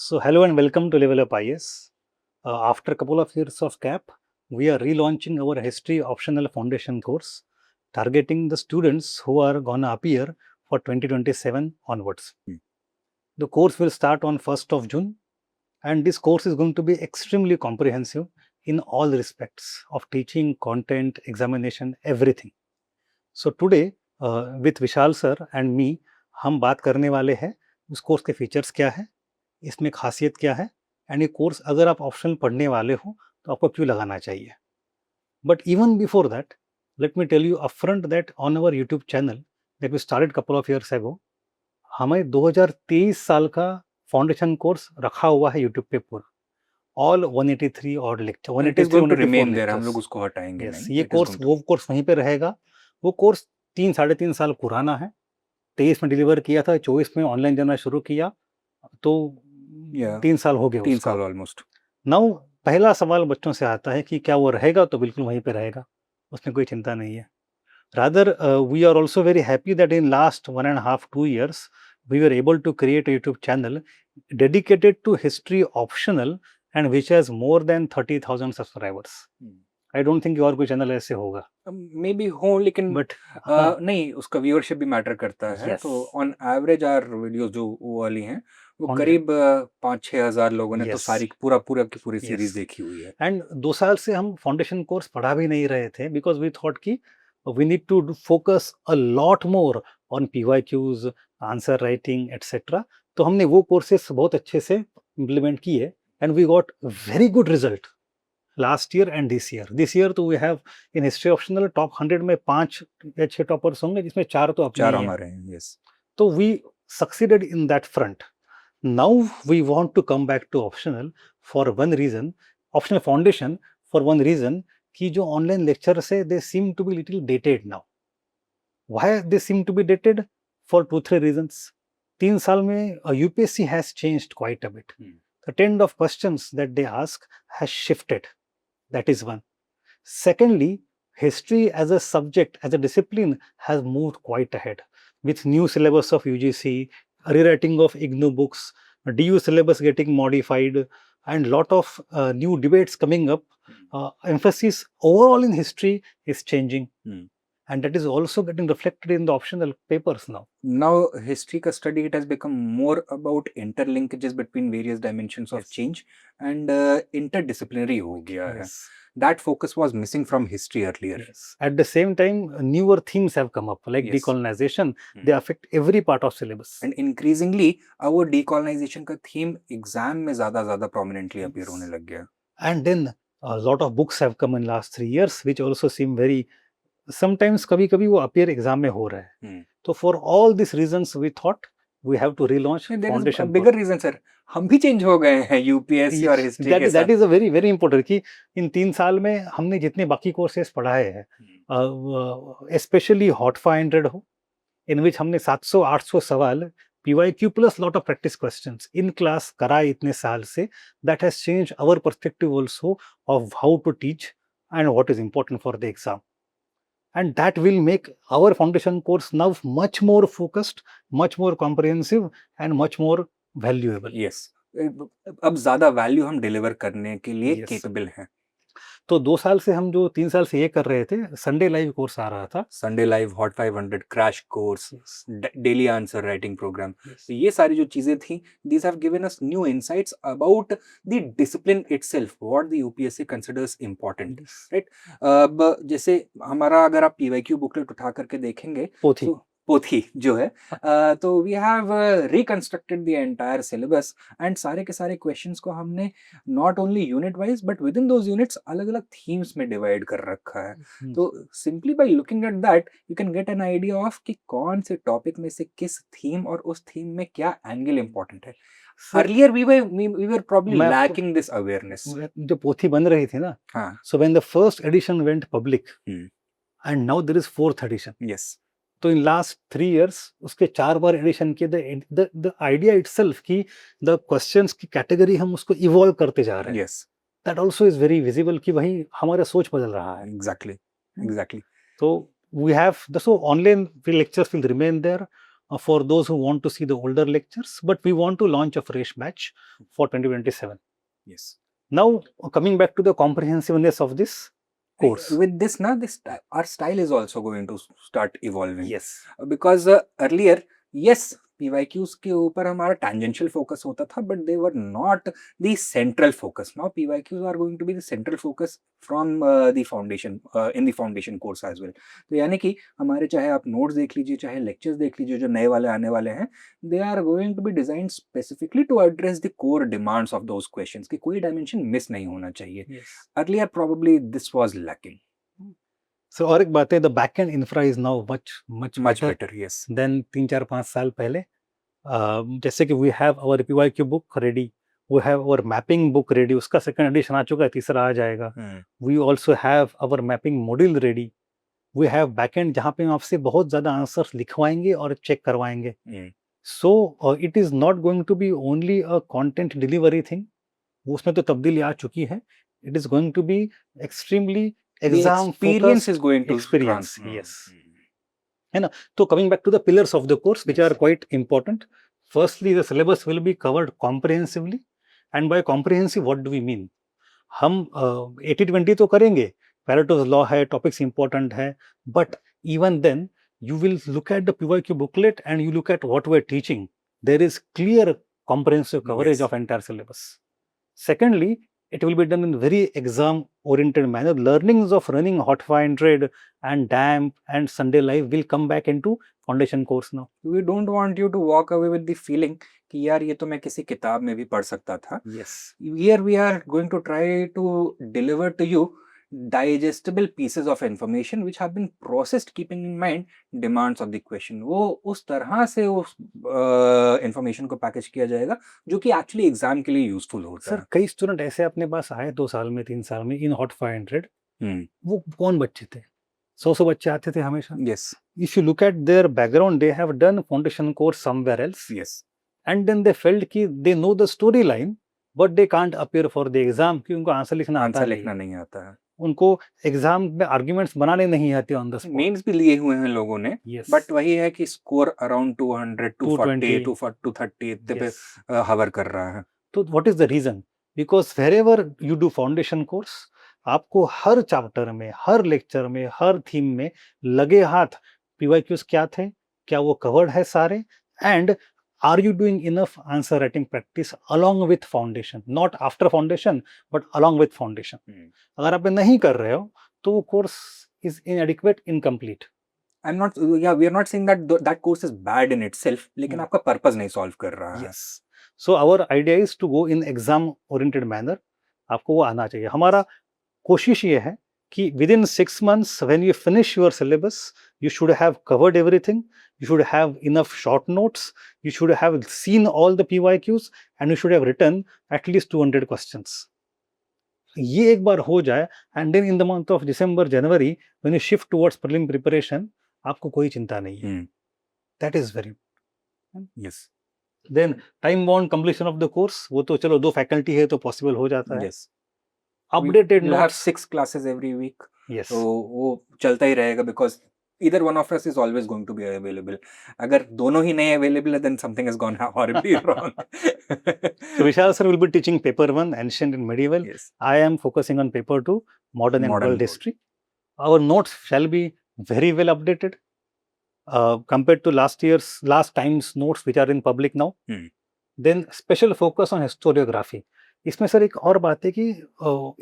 So, hello and welcome to Level Up IS. After a couple of years of gap, we are relaunching our History Optional Foundation course, targeting the students who are gonna appear for 2027 onwards. The course will start on 1st of June, and this course is going to be extremely comprehensive in all respects of teaching, content, examination, everything. So today, with Vishal sir and me, हम बात करने वाले हैं उस course के features क्या है, इसमें खासियत क्या है, एंड ये कोर्स अगर आप ऑप्शनल पढ़ने वाले हो तो आपको क्यों लगाना चाहिए. But even before that, let me tell you upfront that on our YouTube channel that we started couple of years ago, हमें 2023 साल का फाउंडेशन कोर्स रखा हुआ है यूट्यूब पे पूरा, ऑल 183 और lecture, It is 183 going to 184 remain there. हम लेक्चर्स. लोग उसको हटाएंगे यस, नहीं. ये It is course going to. वो कोर्स वहीं पे रहेगा. वो कोर्स 3 साढ़े 3 साल पुराना है. 23 में डिलीवर किया था, 24 में ऑनलाइन देना शुरू किया, तो Yeah, 3 साल हो गए 3 उसको. साल almost. नाउ पहला सवाल बच्चों से आता है कि क्या वो रहेगा, तो बिल्कुल वहीं पे रहेगा, उसमें कोई चिंता नहीं है. Rather we are also very happy that in last 1.5-2 years we were able to create a YouTube channel dedicated to history optional and which has more than 30,000 subscribers. I don't think और कोई channel ऐसे होगा. Maybe हो, लेकिन but नहीं, उसका viewership भी matter करता है. Yes. तो ऑन एवरेज आर वीडियोस जो वो वाली हैं वो 100. करीब 5-6 हज़ार लोगों ने तो Yes. सारी पूरा की पूरी सीरीज Yes. देखी हुई है. एंड 2 साल से हम फाउंडेशन कोर्स पढ़ा भी नहीं रहे थे बिकॉज वी थॉट कि we need to focus a lot more on PYQs, answer writing etcetera. तो हमने वो कोर्सेस बहुत अच्छे से इम्प्लीमेंट किए and we got very good result last year and this year. This year तो we have in history optional top 100 में 5 या 6 टॉपर्स होंगे, जिसमें 4 तो अपने 4 ही हैं. हमारे हैं. Yes. तो we succeeded in that front. Now we want to come back to optional for one reason, optional foundation for one reason, कि जो ऑनलाइन लेक्चर्स है they seem to be little dated now. Why they seem to be dated? For 2-3 reasons. 3 साल में UPSC has changed quite a bit. The trend of questions that they ask has shifted. That is one. Secondly, history as a subject, as a discipline has moved quite ahead with new syllabus of UGC, rewriting of IGNOU books, DU syllabus getting modified, and lot of new debates coming up. Emphasis overall in history is changing, and that is also getting reflected in the optional papers now. Now history का study, it has become more about interlinkages between various dimensions of Yes. change and interdisciplinary हो गया है. Yes. That focus was missing from history earlier. Yes. At the same time, newer themes have come up like Yes. decolonization. They affect every part of syllabus. And increasingly our decolonization का theme exam में ज़्यादा prominently appear Yes. होने लग गया. And then a lot of books have come in last 3 years which also seem very, sometimes कभी-कभी वो appear exam में हो रहा है. तो for all these reasons we thought we have to relaunch There is a foundation bigger reason, sir. हम भी change हो गए हैं UPSC और history के that साथ. is a very very important कि इन 3 साल में हमने जितने बाकी कोर्सेज पढ़ाए हैं, स्पेशली हॉट 500 हो, इन विच हमने 700-800 सवाल PYQ plus lot of practice questions in class कराए इतने साल से, that has change our perspective also of how to teach and what is important for the exam. And that will make our foundation course now much more focused, much more comprehensive and much more valuable. Yes. अब ज़्यादा value हम deliver करने के लिए Yes. Capable हैं. तो 2 साल से हम जो 3 साल से ये कर रहे थे, संडे लाइव कोर्स आ रहा था. Sunday live, hot 500, crash course, daily answer writing programme. तो ये सारी जो चीजें थी, these have given us new insights about the discipline itself, what the UPSC considers important, right? अब जैसे हमारा अगर आप PYQ बुकलेट उठा करके देखेंगे, पोथी जो है, तो we have reconstructed the entire syllabus and सारे के सारे क्वेश्चंस को हमने not only unit wise but within those units अलग अलग थीम्स में डिवाइड कर रखा है. तो simply by looking at that you can get an idea of कि कौन से टॉपिक में से किस थीम और उस थीम में क्या एंगल इंपॉर्टेंट है. Earlier we were probably lacking this awareness. जो पोथी बन रही थी ना, so when the first edition went public and now there is 4th edition. Yes. तो इन लास्ट 3 years उसके 4 बार एडिशन किए. द आइडिया इटसेल्फ कि द क्वेश्चंस की कैटेगरी हम उसको इवॉल्व करते जा रहे हैं. Yes. That also is very visible कि भाई हमारा सोच बदल रहा है. Exactly. तो we have so online lectures will remain there. for those who want to see the older lectures, but we want to launch a fresh batch for 2027. Yes. Now, coming back to the comprehensiveness of this course. With this, now our style is also going to start evolving. Yes. Because earlier, yes, PYQs के ऊपर हमारा tangential focus होता था, but they were not the central focus. Now PYQs are going to be the central focus from the foundation, in the foundation course as well. तो यानी कि हमारे चाहे आप notes देख लीजिए, चाहे lectures देख लीजिए जो नए वाले आने वाले हैं, they are going to be designed specifically to address the core demands of those questions कि कोई dimension miss नहीं होना चाहिए. Yes. Earlier probably this was lacking. So और एक बात है, the backend infra is now much better, yes. than 3-4-5 साल पहले. जैसे कि we have our PYQ book ready, we have our mapping book ready, उसका second edition आ चुका है, तीसरा आ जाएगा. We also have our mapping module ready. We have backend जहाँ पे हम आपसे बहुत ज़्यादा आंसर्स लिखवाएंगे और चेक करवाएंगे. So it is not going to be only a content delivery thing. उसमें तो तब्दीली आ चुकी है. It is going to be extremely exam experience focused is going to experience. Yes. है ना? So coming back to the pillars of the course, which are quite important. Firstly, the syllabus will be covered comprehensively. And by comprehensive, what do we mean? हम 80-20 तो करेंगे. Pareto's law है, topics important है. But even then, you will look at the PYQ booklet and you look at what we're teaching. There is clear comprehensive coverage of entire syllabus. Secondly, it will be done in very exam-oriented manner. Learnings of running Hot 500 and DAMP and Sunday Live will come back into foundation course now. We don't want you to walk away with the feeling कि यार ये तो मैं किसी किताब में भी पढ़ सकता था. Yes. Here we are going to try to deliver to you digestible pieces of information which have been processed keeping in mind demands of the question. वो उस तरह से उस information को पैकेज किया जाएगा जो कि actually एग्जाम के लिए यूजफुल होता है. सर कई स्टूडेंट ऐसे अपने पास आए 2 साल में 3 साल में इन हॉट 500. वो कौन बच्चे थे? 100 बच्चे आते थे हमेशा. Yes. If you look at their background, they have done foundation course somewhere else. Yes. And then they felt कि they know the storyline, but they can't appear for the exam क्योंकि उनको आंसर लिखना नहीं आता है. उनको exam में arguments बनाने नहीं आते ऑन द स्पॉट. मेंस भी लिए हुए हैं लोगों ने. Yes. बट वही है कि स्कोर अराउंड 200, 240, 230 इतने पे हवर कर रहा है. तो what is the reason? Because wherever you do foundation course, आपको हर चैप्टर में, हर लेक्चर में, हर थीम में लगे हाथ PYQs क्या थे, क्या वो कवर्ड है सारे, and are you doing enough answer writing practice along with foundation, not after foundation but along with foundation. अगर आप नहीं कर रहे हो तो वो course is inadequate, incomplete. we are not saying that that course is bad in itself, लेकिन आपका purpose नहीं solve कर रहा है. Yes. So our idea is to go in exam oriented manner. आपको वो आना चाहिए. हमारा कोशिश ये है कि within 6 months when you finish your syllabus, you should have covered everything. You should have enough short notes. You should have seen all the PYQs and you should have written at least 200 questions. ये एक बार हो जाए and then in the month of December, January, when you shift towards prelim preparation, आपको कोई चिंता नहीं है. That is very important. Yes. Then time bound completion of the course, वो तो चलो 2 faculty है तो possible हो जाता है. Yes. Updated we'll notes. have 6 classes every week. Yes. तो वो चलता ही रहेगा because either one of us is always going to be available. अगर दोनों ही नहीं available है, then something has gone horribly wrong. So Vishal sir will be teaching paper 1, ancient and medieval. Yes. I am focusing on paper 2, modern and world history. Our notes shall be very well updated compared to last time's notes which are in public now. Then special focus on historiography. इसमें sir एक और बात है कि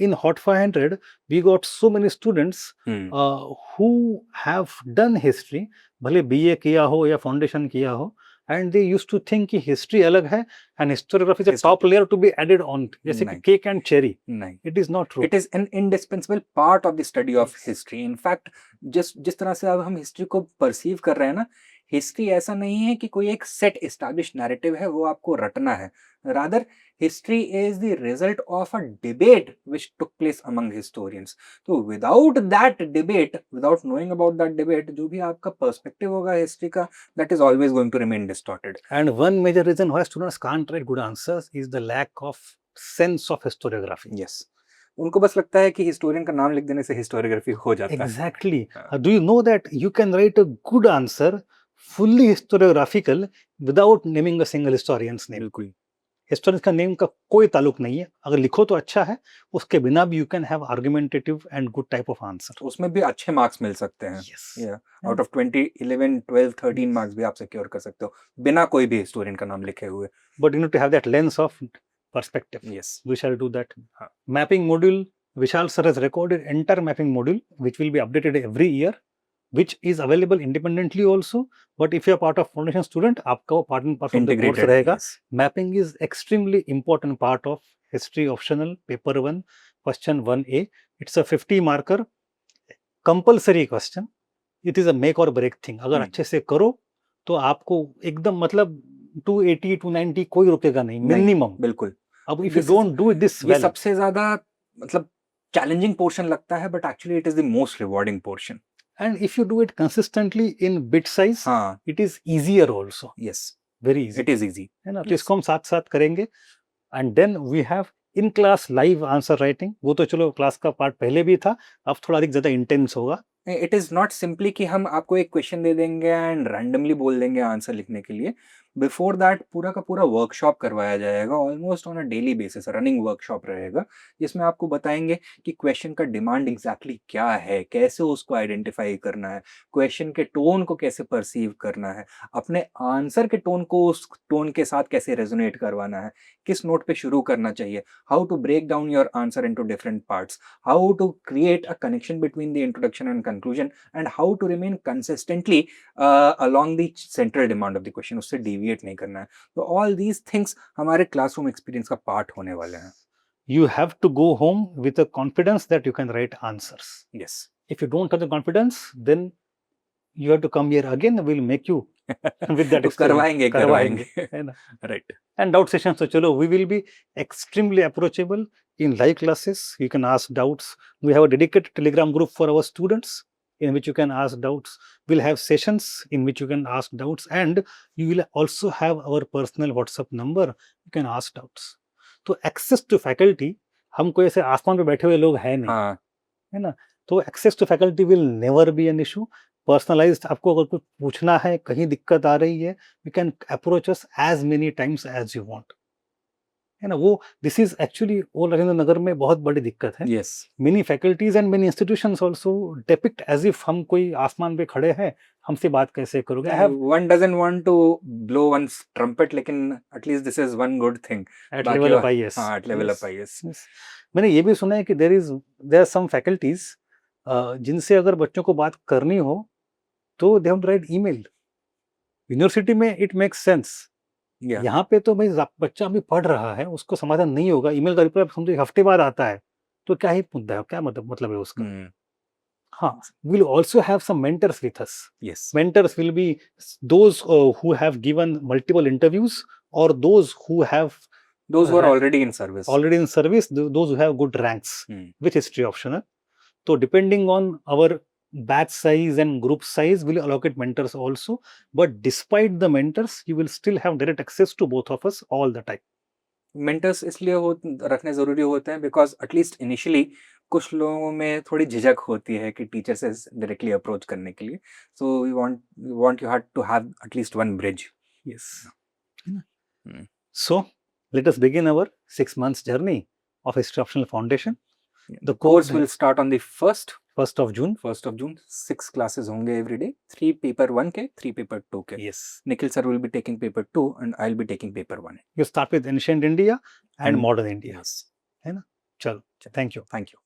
in Hot 500 we got so many students who have done history, भले BA किया हो या foundation किया हो, and they used to think कि history अलग है and historiography is a top layer to be added on, जैसे कि cake and cherry. नहीं. It is not true. It is an indispensable part of the study of history. In fact, जिस तरह से अब हम history को perceive कर रहे हैं ना, हिस्ट्री ऐसा नहीं है कि कोई एक सेट एस्टैब्लिश नैरेटिव है वो आपको रटना है. Rather history is the result of a debate which took place among historians. तो without that debate, without knowing about that debate, जो भी आपका पर्सपेक्टिव होगा हिस्ट्री का, that is always going to remain distorted. And one major reason why students can't write good answers is the lack of sense of historiography. Yes. उनको बस लगता है कि हिस्टोरियन का नाम लिख देने से हिस्टोरियोग्राफी हो जाता है. Exactly. Do you know that you can write a good answer fully historiographical without naming a single historian's name. बिल्कुल हिस्टोरियंस का नेम का कोई ताल्लुक नहीं है, अगर लिखो तो अच्छा है, उसके बिना भी you can have argumentative and good type of answer. उसमें भी अच्छे मार्क्स मिल सकते हैं. Yes. आउट ऑफ 20 11 12 13 मार्क्स भी आप सिक्योर कर सकते हो बिना कोई भी हिस्टोरियन का नाम लिखे हुए. But you need to have that lens of perspective. Yes. We shall do that. हाँ. Mapping module, Vishal sir has recorded entire mapping module which will be updated every year, which is available independently also. But if you are part of foundation student, आपका वो part and parcel of the course Integrated. रहेगा. Yes. Mapping is extremely important part of history optional paper 1 question 1A. It's a 50 marker compulsory question. It is a make or break thing. अगर अच्छे से करो तो आपको एकदम मतलब 280 290 कोई रुकेगा नहीं मिनिमम. बिल्कुल. अब if you don't do this ये well, सबसे ज्यादा मतलब चैलेंजिंग पोर्शन लगता है, but actually it is the most rewarding portion. and if you do it consistently in bit size, हाँ. it is easier also. Yes Very easy. It is easy. है ना. तो Yes. इसको हम साथ साथ करेंगे. And then we have in class live answer writing. वो तो चलो क्लास का पार्ट पहले भी था, अब थोड़ा अधिक ज्यादा इंटेंस होगा. इट इज नॉट सिंपली कि हम आपको एक क्वेश्चन दे देंगे एंड रैंडमली बोल देंगे आंसर लिखने के लिए. बिफोर दैट पूरा का पूरा वर्कशॉप करवाया जाएगा, almost on a daily basis running workshop रहेगा, जिसमें आपको बताएंगे कि क्वेश्चन का डिमांड एग्जैक्टली क्या है, कैसे उसको आइडेंटिफाई करना है, क्वेश्चन के टोन को कैसे परसीव करना है, अपने आंसर के टोन को उस टोन के साथ कैसे रेजोनेट करवाना है, किस नोट पे शुरू करना चाहिए, how to break down your answer into different parts, how to create a connection between the introduction and conclusion, and how to remain consistently along the central demand of the question, उससे deviate नहीं करना है. तो all these things हमारे classroom experience का part होने वाले हैं. You have to go home with a confidence that you can write answers. Yes. If you don't have the confidence, then you have to come here again. We'll make you with that तो experiment. करवाएंगे है ना. right. And doubt sessions, so chalo, we will be extremely approachable in live classes. You can ask doubts. We have a dedicated Telegram group for our students in which you can ask doubts. We'll have sessions in which you can ask doubts, and you will also have our personal WhatsApp number. You can ask doubts. तो access to faculty, हम कोई ऐसे आसमान पे बैठे हुए लोग हैं नहीं, हाँ. है ना. तो access to faculty will never be an issue. Personalized, आपको अगर कुछ पूछना है, कहीं दिक्कत आ रही है, you can approach us as many times as you want. है ना. वो this is actually all Rajendra Nagar में बहुत बड़ी दिक्कत है. Yes. Many faculties and many institutions also depict as if हम कोई आसमान पे खड़े हैं, हमसे बात कैसे करोगे. I have One doesn't want to blow one's trumpet, लेकिन at least this is one good thing. at बाकी level of और- IS. हाँ, at level Yes. of IS. Yes. मैंने ये भी सुना है कि there are some faculties जिनसे अगर बच्चों को बात करनी हो तो they have to write email. University में it makes sense. Yeah. यहाँ पे तो भाई बच्चा अभी पढ़ रहा है, उसको समाधान नहीं होगा, ईमेल का रिप्लाई समझो एक हफ्ते बाद आता है, तो क्या ही मुद्दा है, क्या मतलब है उसका. Hmm. हाँ, we'll also have some mentors with us. Yes. Mentors will be those who have given multiple interviews or those who have Those who are Right. already in service. already in service, those who have good ranks Hmm. with history optional. So depending on our batch size and group size, we'll allocate mentors also. But despite the mentors, you will still have direct access to both of us all the time. Mentors इसलिए रखने जरूरी होते हैं because at least initially कुछ लोगों में थोड़ी झिझक होती है कि टीचर से डायरेक्टली अप्रोच करने के लिए. So we want you have to have at least one bridge. Yes. Hmm. So let us begin our 6 months journey of History Optional Foundation. The course will start on the 1st 1st of June. 6 classes होंगे every day, 3 paper 1 के 3 paper 2 के. Yes. Nikhil sir will be taking paper 2 and I'll be taking paper 1. You start with ancient India and And- modern India. Yes. Chalo. Thank you. Thank you.